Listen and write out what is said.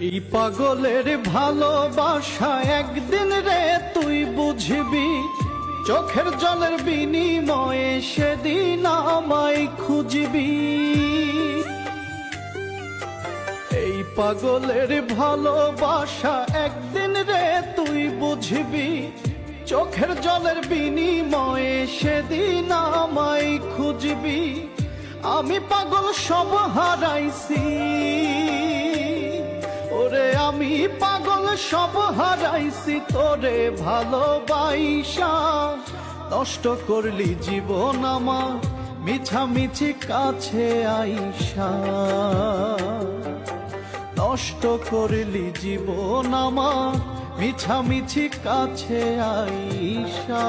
এই পাগলের ভালোবাসা একদিন রে তুই বুঝবি, চোখের জলের বিনিময়ে সেদিন আমায় খুঁজবি। এই পাগলের ভালোবাসা একদিন রে তুই বুঝবি, চোখের জলের বিনিময়ে সেদিন আমায় খুঁজবি। আমি পাগল সব হারাইছি ওরে, আমি পাগল সব হারাইছি তোরে ভালোবাসা। নষ্ট করলি জীবন আমার মিছামিছি কাছে আইসা, নষ্ট করলি জীবন আমার মিছামিছি কাছে আইসা।